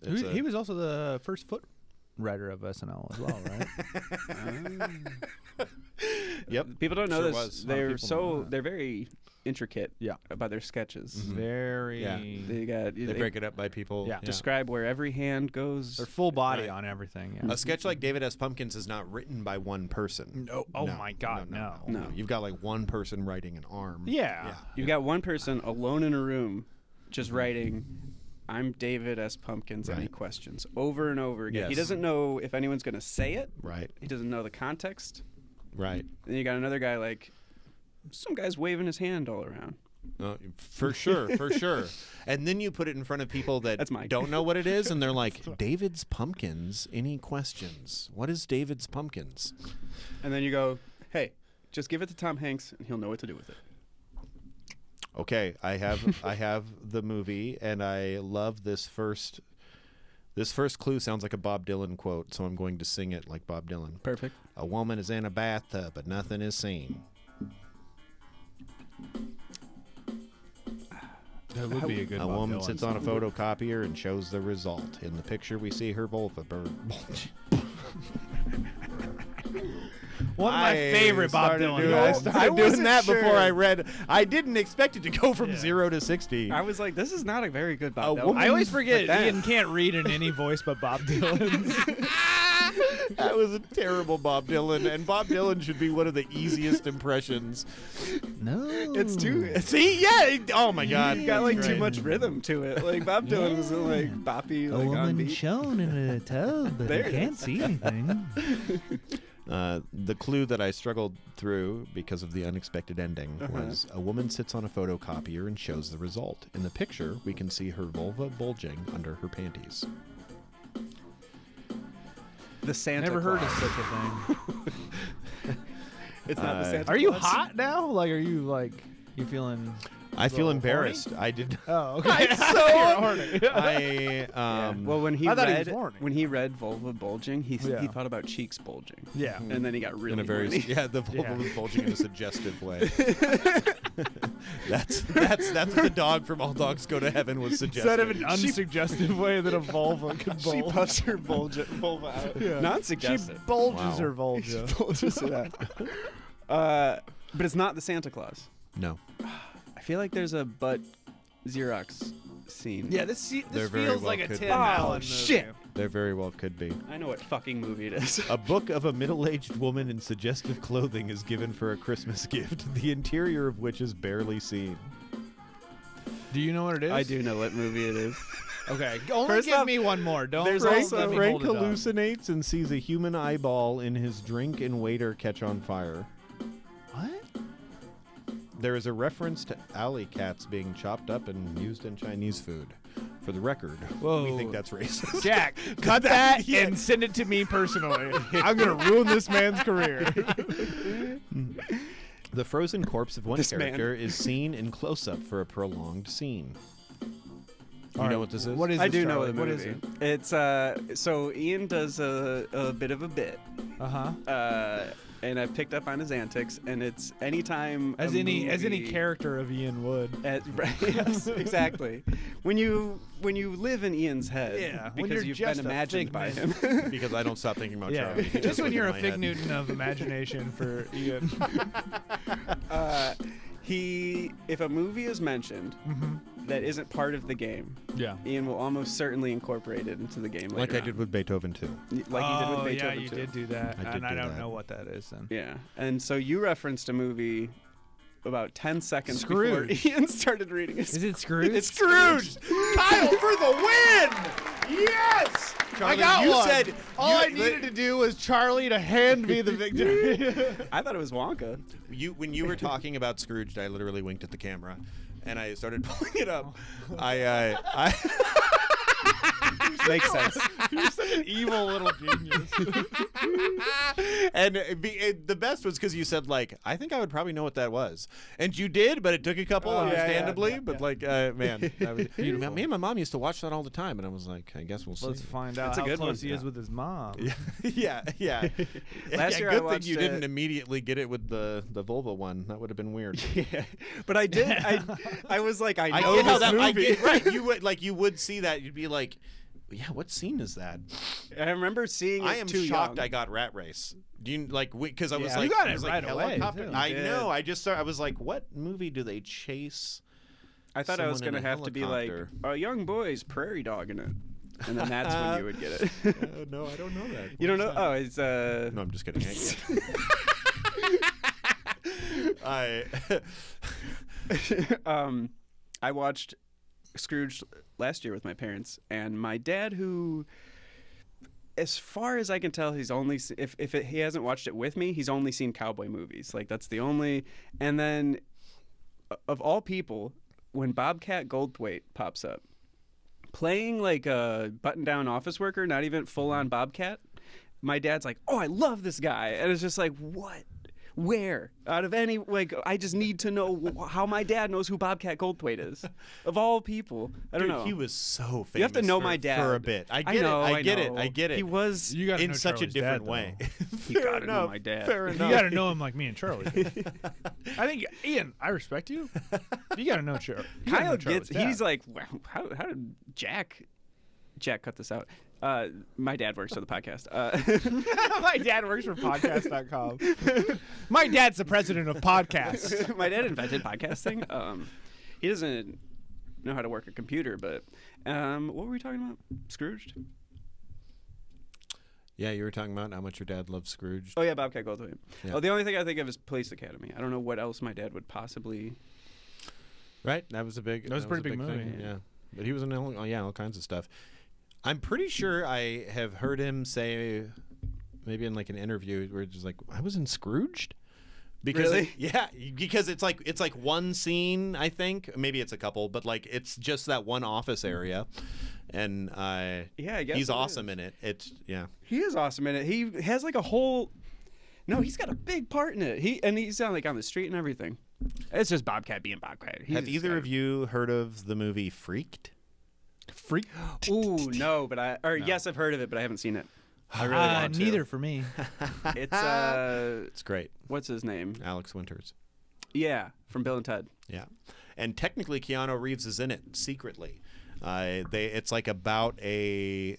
It's he was also the first foot writer of SNL as well, right? Yep. People don't know Sure this. was. A lot of They're people don't know that. they're very intricate. Yeah. About their sketches. Very. Yeah. They got They break it up by people. Yeah. describe where every hand goes. They're full body Right. on everything. Yeah. A sketch like David S. Pumpkins is not written by one person. No. Oh my God, no. No. You've got like one person writing an arm. Yeah. You've got one person alone in a room, just writing. I'm David S. Pumpkins. Any Right. questions? Over and over again. He Yes. doesn't know if anyone's going to say it. Right. He doesn't know the context. Right. Then you got another guy like, some guy's waving his hand all around. For sure, for sure. And then you put it in front of people that That's Mike. don't know what it is, and they're like, David's Pumpkins, any questions? What is David's Pumpkins? And then you go, hey, Just give it to Tom Hanks, and he'll know what to do with it. Okay, I have the movie, and I love this first. This first clue sounds like a Bob Dylan quote, so I'm going to sing it like Bob Dylan. Perfect. A woman is in a bathtub, but nothing is seen. That would be a good A Bob woman Dylan sits song. on a photocopier and shows the result. In the picture, we see her vulva bulge. One of my favorite Bob Dylan I songs. started doing wasn't that sure. before I read. I didn't expect it to go from 0 to 60. I was like, this is not a very good Bob A Dylan. woman- I always forget But then- Ian can't read in any voice but Bob Dylan's. That was a terrible Bob Dylan, and Bob Dylan should be one of the easiest impressions. No. It's too. See, oh my God, It's got like too Right. much rhythm to it. Like Bob Dylan was like boppy, like on beat. shown in a tub, but There it is. see anything. The clue that I struggled through because of the unexpected ending was a woman sits on a photocopier and shows the result. In the picture, we can see her vulva bulging under her panties. The Santa Never heard of Claus. such a thing. It's not the Santa Are you Claus. hot now? Like, are you like, you feeling? I feel little embarrassed. I did. Oh, okay. I Well, when he I thought he read was horny. when he read vulva bulging, he Yeah. thought about cheeks bulging. Yeah. And then he got really in a very horny. the vulva Yeah. was bulging in a suggestive way. that's what the dog from All Dogs Go to Heaven was suggesting. Instead of an unsuggestive way that a vulva could She bulge. puffs her vulva out. Yeah. Non-suggestive. She bulges Wow. her vulva. bulges it out. But it's not the Santa Claus. No, I feel like there's a butt Xerox scene. Yeah, this There very feels well like a could Tim be. Allen Oh, movie. shit. there very well could be. I know what fucking movie it is. A book of a middle-aged woman in suggestive clothing is given for a Christmas gift, the interior of which is barely seen. Do you know what it is? I do know what movie it is. Okay, only First give off, me one more. Don't. there's don't also- let me Frank hold it up. hallucinates and sees a human eyeball in his drink and waiter catch on fire. What? There is a reference to alley cats being chopped up and used in Chinese food. For the record, Whoa. we think that's racist. Jack, cut that Yeah. and send it to me personally. I'm gonna ruin this man's career. The frozen corpse of one This man. character is seen in close-up for a prolonged scene. You All know right, what this is? What is I this, do know Charlie? the What movie. is it? It's so Ian does a bit of a bit, and I've picked up on his antics, and it's anytime As a any movie- character of Ian would. Right, yes, exactly. When you live in Ian's head, Yeah, when because you're you've just been a imagined by him. figment. Because I don't stop thinking about Yeah, Charlie. He just lives when you're a in my Fig head. Newton of imagination for Ian. If a movie is mentioned that isn't part of the game, Yeah. Ian will almost certainly incorporate it into the game later Like I on. did with Beethoven too. Like you did with Beethoven yeah, you too. did do that, I did and I do don't that. know what that is then. Yeah, and so you referenced a movie about 10 seconds Scrooge. before Ian started reading it. Is it Scrooge? It's Scrooge! Kyle for the win! Yes! I got you one. said All I needed to do was Charlie to hand me the victory. I thought it was Wonka. when you were talking about Scrooge, I literally winked at the camera, and I started pulling it up. I Makes sense. You're such an evil little genius. and the best was because you said like, I think I would probably know what that was, and you did, but it took a couple, Oh, yeah, understandably. yeah, but yeah. like, man, that was, me and my mom used to watch that all the time, and I was like, I guess we'll see. Let's find out That's a how good close one. he is with his mom. yeah. Last year I good watched thing you it- didn't immediately get it with the vulva one. That would have been weird. Yeah, but I did. I was like, I know get how this that. I movie. get, right, you would see that. You'd be like, yeah, what scene is that? I remember seeing it I am too shocked young. I got Rat Race. Do you like because I was Yeah. like You got I it was right like, away, helicopter. too. I You know. I was like, what movie do they chase? I thought I was someone going in to a have to be like, helicopter? a young boy's prairie dog in it. And then that's when you would get it. No, I don't know that. You don't know? Oh, it's No, I'm just kidding. I I watched Scrooge last year with my parents, and my dad, who, as far as I can tell, he's only he hasn't watched it with me, he's only seen cowboy movies. Like that's the only. And then, of all people, when Bobcat Goldthwait pops up, playing like a button-down office worker, not even full-on Bobcat, my dad's like, "Oh, I love this guy," and it's just like, what? Where? Out of any, like, I just need to know how my dad knows who Bobcat Goldthwait is. Of all people. I don't Dude, know. he was so famous. You have to know for, my dad. for a bit. I get it. I get it. He was You gotta in know such Charlie's a different dad, way. You Fair gotta know enough. my dad. Fair You enough. got to know him like me and Charlie. I think Ian, I respect you. You got to know Charlie. Kyle gets, he's like, wow, how did Jack cut this out? My dad works for the podcast. My dad works for podcast.com. My dad's the president of podcasts. My dad invented podcasting. He doesn't know how to work a computer, but what were we talking about? Scrooged? Yeah, you were talking about how much your dad loves Scrooge. Oh, yeah, Bobcat Goldthwait. Yeah. Oh, the only thing I think of is Police Academy. I don't know what else my dad would possibly... Right? That was a big. That was a pretty big movie. thing. Yeah, but he was in all kinds of stuff. I'm pretty sure I have heard him say, maybe in like an interview, where it's just like, I was in Scrooged. Because Really? because it's like one scene, I think. Maybe it's a couple, but like it's just that one office area, and I guess he's it awesome is. in it. It's He is awesome in it. He has like a whole... No, he's got a big part in it. He's on the street and everything. It's just Bobcat being Bobcat. Have either of you heard of the movie Freaked? Freak. Ooh, no, but yes, I've heard of it, but I haven't seen it. I really want to. Neither for me. It's It's great. what's his name? Alex Winters. Yeah, from Bill and Ted. Yeah, and technically Keanu Reeves is in it secretly. It's like about a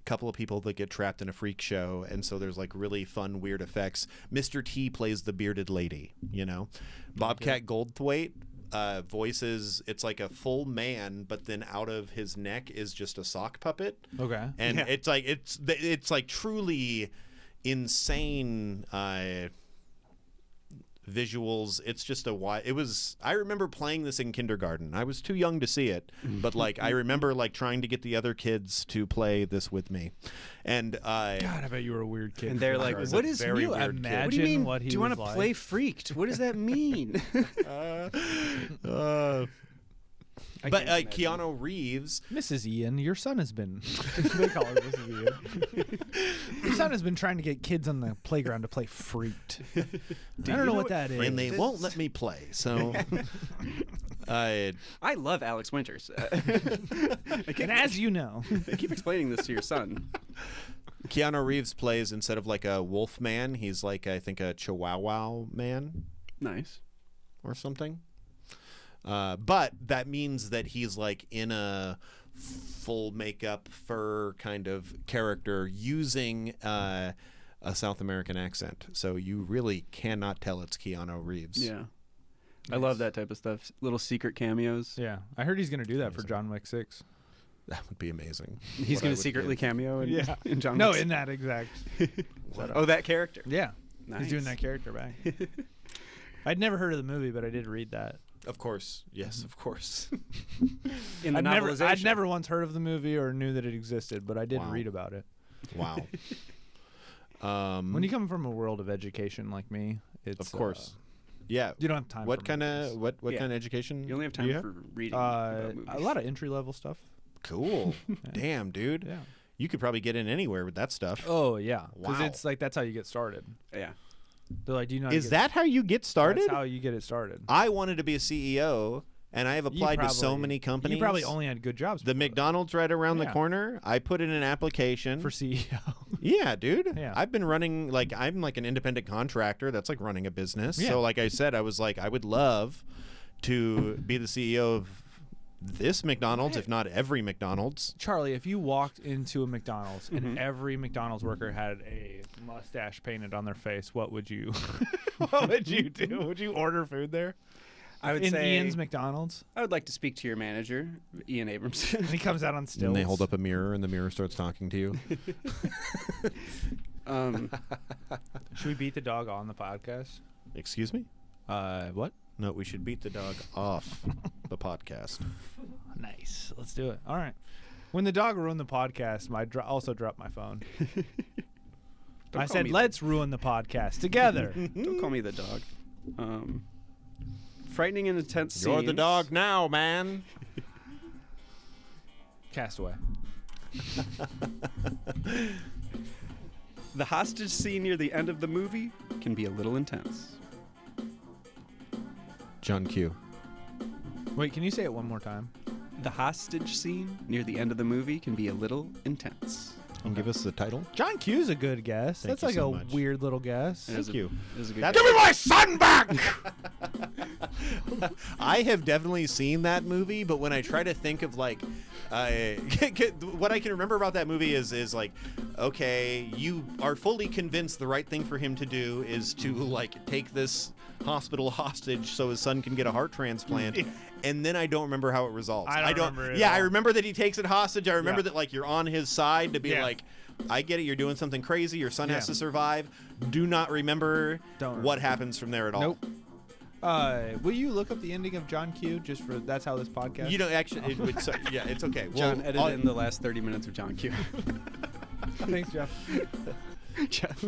couple of people that get trapped in a freak show, and so there's like really fun, weird effects. Mr. T plays the bearded lady. Bobcat Goldthwait voices. It's like a full man, but then out of his neck is just a sock puppet. Okay. And it's like truly insane visuals. It's just I remember playing this in kindergarten. I was too young to see it, but like I remember like trying to get the other kids to play this with me. And God, I bet you were a weird kid. And they're like, was "What a is very new? weird kid. Imagine What do you mean? what he do you want was to like. play Freaked? What does that mean?" But Keanu Reeves, Mrs. Ian, your son has been. They call her Mrs. Ian. Your son has been trying to get kids on the playground to play Freaked. I don't know what that is. and they won't let me play. So, I love Alex Winters. And as you know, I keep explaining this to your son. Keanu Reeves plays, instead of like a wolf man, he's like, I think, a Chihuahua man Nice. or something. But that means that he's like in a full makeup fur kind of character using a South American accent. So you really cannot tell it's Keanu Reeves. Yeah. I love that type of stuff. Little secret cameos. yeah, I heard he's going to do that for John Wick 6. That would be amazing. He's What I going would to secretly give. cameo in John No, Wick's- in that exact. Oh, that character. Yeah, Nice. he's doing that character back. I'd never heard of the movie, but I did read that. Of course. Yes, of course. In the I'd novelization. never once heard of the movie or knew that it existed, but I did Wow. read about it. Wow. When you come from a world of education like me, it's of course. Yeah. you don't have time. What for kind movies. of what Yeah. kind of education? You only have do you time for reading. about movies. A lot of entry level stuff. Cool. Damn, dude. Yeah. You could probably get in anywhere with that stuff. Oh yeah, because Wow. it's like that's how you get started. Yeah. They're like, do you know? how to Is get- that how you get started? That's how you get it started. I wanted to be a CEO, and I have applied to so many companies. You probably only had good jobs. The before that. McDonald's right around the Yeah. corner. I put in an application for CEO. Yeah, dude. Yeah. I've been running, like, I'm like an independent contractor. That's like running a business. Yeah. So, like I said, I was like, I would love to be the CEO of this McDonald's, if not every McDonald's. Charlie, if you walked into a McDonald's and every McDonald's worker had a mustache painted on their face, what would you what would you do? Would you order food there? I would in say Ian's McDonald's? I would like to speak to your manager, Ian Abramson. And he comes out on stilts. And they hold up a mirror, and the mirror starts talking to you. Should we beat the dog on the podcast? Excuse me? What? No, we should beat the dog off the podcast. Nice. Let's do it. All right. When the dog ruined the podcast, I also dropped my phone. I said, let's ruin the podcast together. Don't call me the dog. Frightening and intense scenes. You're the dog now, man. Castaway. The hostage scene near the end of the movie can be a little intense. John Q. Wait, can you say it one more time? The hostage scene near the end of the movie can be a little intense. And give us the title. John Q's a good guess. Thank That's you like so a much. weird little guess. Thank you. It was a good Give me my son back! I have definitely seen that movie, but when I try to think of like, what I can remember about that movie is like, okay, you are fully convinced the right thing for him to do is to like take this hospital hostage so his son can get a heart transplant. And then I don't remember how it resolves. I don't remember it Yeah, at I all. remember that he takes it hostage. I remember Yeah. that like you're on his side to be Yeah. like, I get it. You're doing something crazy. Your son has Yeah. to survive. Do not remember Don't what happens from there at all. Nope. Will you look up the ending of John Q? Just for that's how this podcast. You know, actually, yeah, it's okay. John Well, edited in the last 30 minutes of John Q. Thanks, Jeff. Jeff.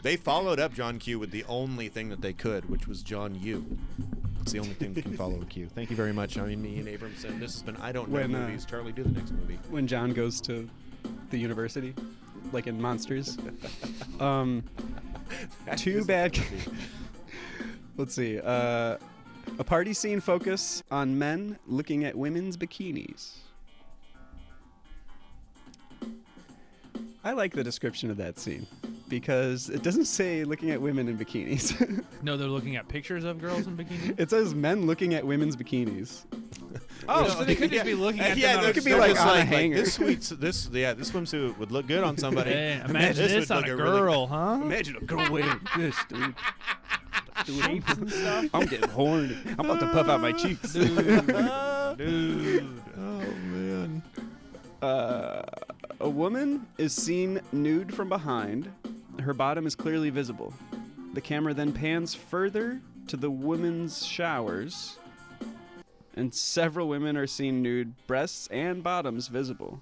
They followed up John Q with the only thing that they could, which was John U. It's the only thing that can follow a Q. Thank you very much. I mean, me and Abramson. This has been I Don't Know When, Movies. Charlie, do the next movie. When John goes to the university, like in Monsters. Too bad. Let's see. A party scene focus on men looking at women's bikinis. I like the description of that scene because it doesn't say looking at women in bikinis. No, they're looking at pictures of girls in bikinis. It says men looking at women's bikinis. Oh, so they could just be looking at them. it could be like on a hanger. this swimsuit would look good on somebody. Hey, imagine this would on a look really- girl, huh? Imagine a girl wearing this, dude. Shapes and stuff. I'm getting horny. I'm about to puff out my cheeks. Dude. Oh man. A woman is seen nude from behind. Her bottom is clearly visible. The camera then pans further to the woman's showers, and several women are seen nude, breasts and bottoms visible.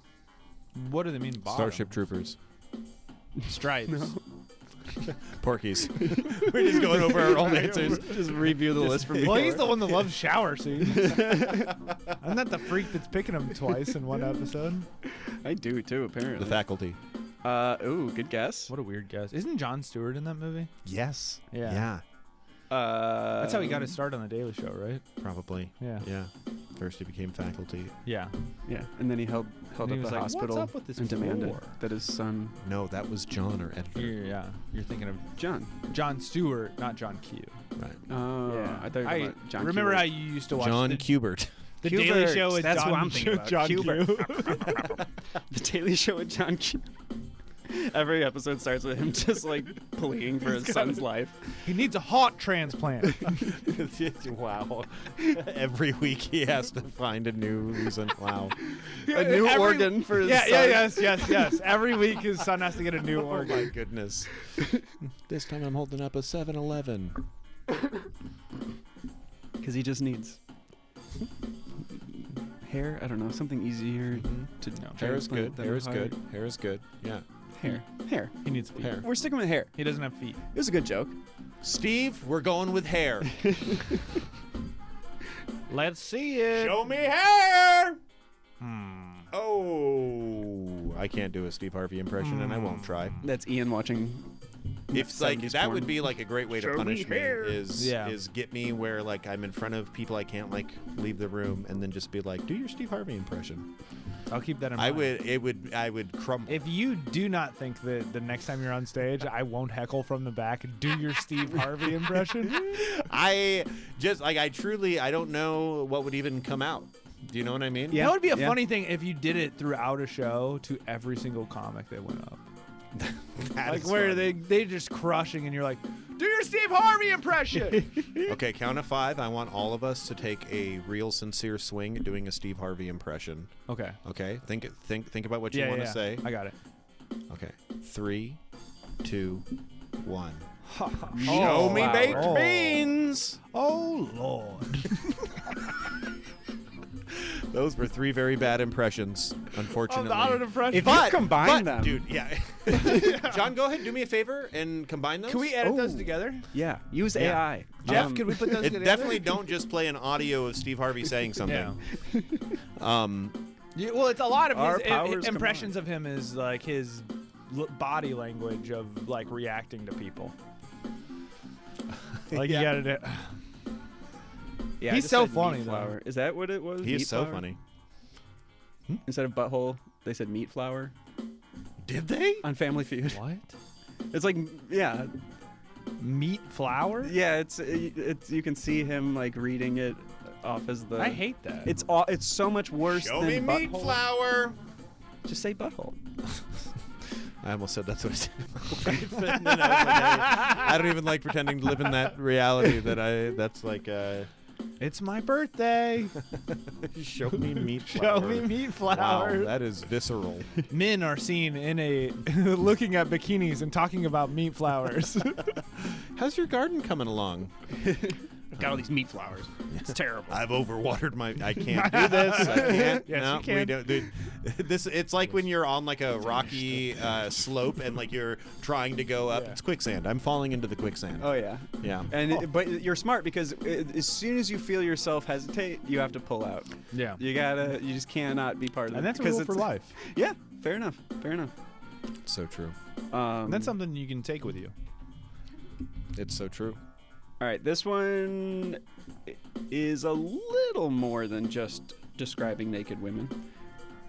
What do they mean? Bottom? Starship Troopers. Stripes. Porkies. We're just going over our own answers. Just review the list from Well, before. he's the one that loves shower scenes. I'm not the freak that's picking them twice in one episode. I do too, apparently. The Faculty. Ooh, good guess. What a weird guess. Isn't Jon Stewart in that movie? Yes. Yeah. Yeah. That's how he got his start on The Daily Show, right? Probably. Yeah. Yeah. First he became faculty. Yeah. Yeah, and then he held And up he was the like, hospital "What's up with this and demanded floor?" that his son, No, that was John, our editor. You're thinking of John. Jon Stewart, not John Q. Right. Oh, Yeah. I thought you were talking about John. remember Kubert. how you used to watch John the Kubert. Daily Kubert, Show with that's John, what I'm thinking about. John Kubert. Q. The Daily Show with John Q. Every episode starts with him just like pleading for his son's life. He needs a heart transplant. Wow. Every week he has to find a new reason. Wow. A new organ for his son. yes. Every week his son has to get a new Oh organ. my goodness. This time I'm holding up a 7-Eleven. Because he just needs hair. I don't know, something easier to Hair is good. transplant than Hair is heart. good. Hair is good. Yeah. Hair. He needs feet. Hair. We're sticking with hair. He doesn't have feet. It was a good joke. Steve, we're going with hair. Let's see it. Show me hair. Oh, I can't do a Steve Harvey impression, and I won't try. That's Ian watching. If like 70s that porn. would be like a great way to Show punish me me hair. is get me where like I'm in front of people I can't like leave the room and then just be like, do your Steve Harvey impression. I'll keep that in mind. I would crumble. If you do not think that the next time you're on stage, I won't heckle from the back, do your Steve Harvey impression. I just like I don't know what would even come out. Do you know what I mean? Yeah. That would be a funny thing if you did it throughout a show to every single comic that went up. That Like is where fun. they just crushing and you're like, do your Steve Harvey impression. Okay, count of 5. I want all of us to take a real sincere swing at doing a Steve Harvey impression. Okay. Okay? Think about what you want to say. I got it. Okay. 3, 2, 1. Show Show me wow. baked Oh. beans. Oh Lord. Those were 3 very bad impressions, unfortunately. Not an impression. If you combine them, dude, yeah. John, go ahead, do me a favor and combine those. Can we edit those Oh. together? yeah, use Yeah. AI. Jeff, can we put those It together? definitely don't just play an audio of Steve Harvey saying something. Yeah. Yeah, well, it's a lot of Our his powers impressions of him is like his body language of like reacting to people. Like Yeah. you gotta do. Yeah, I He's just so said funny, meat though. flour. Is that what it was? He is Meat so flour? funny. Instead of butthole, they said meat flour Did they? on Family Feud. What? It's like, yeah, Meat flour? yeah. It's you can see him like reading it off as the. I hate that. It's so much worse Show than me meat butthole. flour. Just say butthole. I almost said that's what I said. And then I was like, I don't even like pretending to live in that reality that's like, It's my birthday. show me meat flour. Show me meat Wow, flour. that is visceral. Men are seen in a looking at bikinis and talking about meat flowers. How's your garden coming along? I've got all these meat flowers. It's terrible. I've overwatered my. I can't do this. I can't. Yes, no, you can. We don't. Dude, this. It's like when you're on like a rocky slope and like you're trying to go up. Yeah. It's quicksand. I'm falling into the quicksand. Oh yeah. Yeah. And but you're smart because as soon as you feel yourself hesitate, you have to pull out. Yeah. You just cannot be part of it. And that's a because rule for life. Yeah, fair enough. Fair enough. So true. And that's something you can take with you. It's so true. All right, this one is a little more than just describing naked women.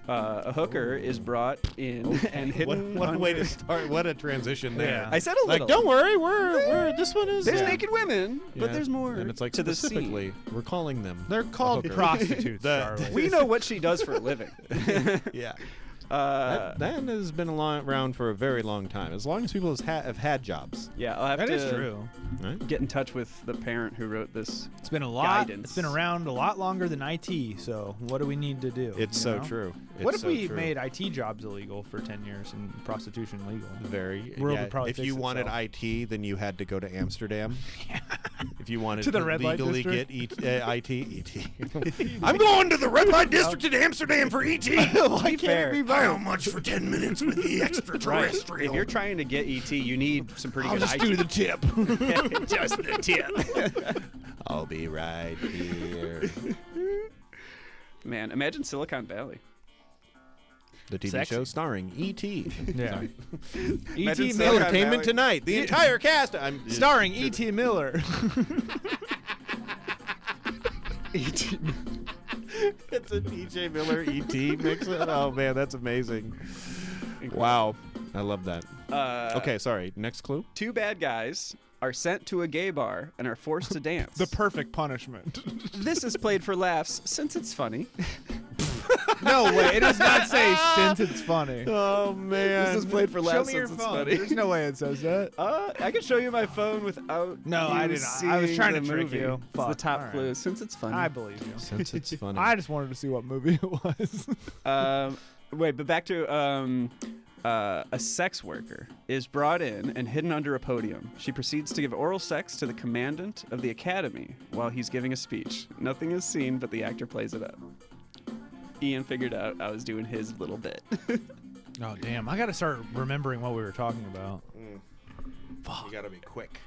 A hooker is brought in and hidden. What a way under- to start. What a transition there. Yeah. I said a Like, little. don't worry, we're this one is. There's yeah. naked women, but Yeah. there's more. And it's like to the scene. specifically, we're calling them. They're called hooker. prostitutes, Charlie. We know what she does for a living. Yeah. Uh, That has been around for a very long time. As long as people have had jobs. yeah, I'll have That to is true. Right? get in touch with the parent who wrote this. It's been a lot. Guidance. It's been around a lot longer than IT. So what do we need to do? It's you so know? true. What It's if so we true. made IT jobs illegal for 10 years and prostitution legal? Very. World would probably if fix you wanted itself. IT, then you had to go to Amsterdam. If you wanted To the red light legally district? get IT. I'm going to the red light district in Amsterdam for ET. Why can't fair. it be How both? much for 10 minutes with the extraterrestrial? If you're trying to get ET, you need some pretty good IT. do the tip. just the tip. I'll be right here. Man, imagine Silicon Valley. The TV Sexy. show starring E.T. Yeah. Imagine E.T. Silicon Miller. Entertainment Valley. Tonight. The entire cast. I'm Starring E.T. Miller. ET. It's a DJ Miller E.T. mix. Oh man, that's amazing. Wow, I love that. Okay, sorry. Next clue. Two bad guys are sent to a gay bar and are forced to dance. The perfect punishment. This is played for laughs since it's funny. No way. It does not say since it's funny. Oh man. This is played for Show laughs me your since it's phone. funny. There's no way it says that. I can show you my phone without. No, you I did not. I was seeing trying the to trick movie. you. It's the Fuck. top All right. clue. Since it's funny. I believe you. Since it's funny. I just wanted to see what movie it was. Wait, but back to a sex worker is brought in and hidden under a podium. She proceeds to give oral sex to the commandant of the academy while he's giving a speech. Nothing is seen, but the actor plays it up. Ian figured out I was doing his little bit. Oh, damn. I got to start remembering what we were talking about. You gotta be quick,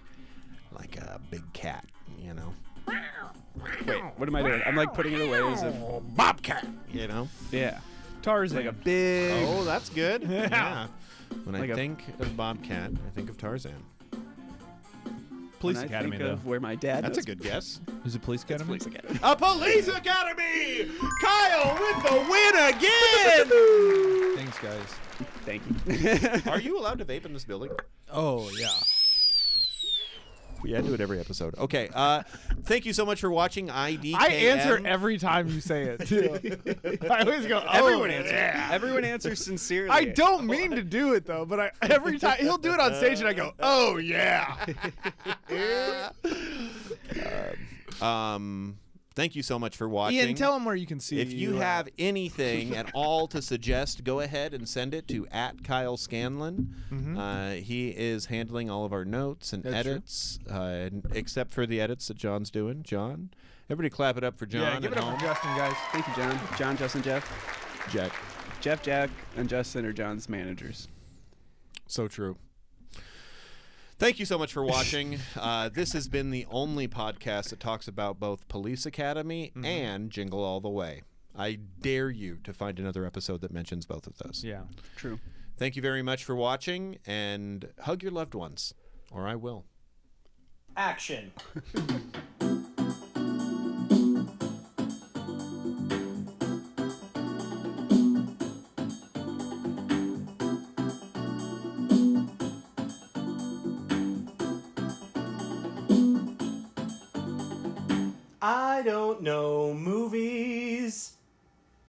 like a big cat. You know. Wait, what am I doing? I'm like putting it away as if. Bobcat. You know. Yeah. Tarzan. Like a big. Oh, that's good. Yeah. When Like I a- think of Bobcat, I think of Tarzan. Police when I Academy, think though. of where my dad That's a was. good guess. Is it Police It's Academy? Police Academy. A Police Academy! Kyle with the win again! Thanks, guys. Thank you. Are you allowed to vape in this building? Oh, yeah. Yeah, I do it every episode. Okay, thank you so much for watching IDKM. I answer every time you say it, too. I always go, oh, Everyone answers. yeah. Everyone answers sincerely. I don't mean to do it, though, but every time he'll do it on stage and I go, oh, yeah. Thank you so much for watching. Ian, tell him where you can see If you have anything at all to suggest, go ahead and send it to @KyleScanlan. He is handling all of our notes and That's edits, except for the edits that John's doing. John, everybody clap it up for John Yeah, give at it up home. for Justin, guys. Thank you, John. John, Justin, Jeff. Jack. Jeff, Jack, and Justin are John's managers. So true. Thank you so much for watching. This has been the only podcast that talks about both Police Academy and Jingle All the Way. I dare you to find another episode that mentions both of those. Yeah. True. Thank you very much for watching, and hug your loved ones, or I will. Action. I don't know movies.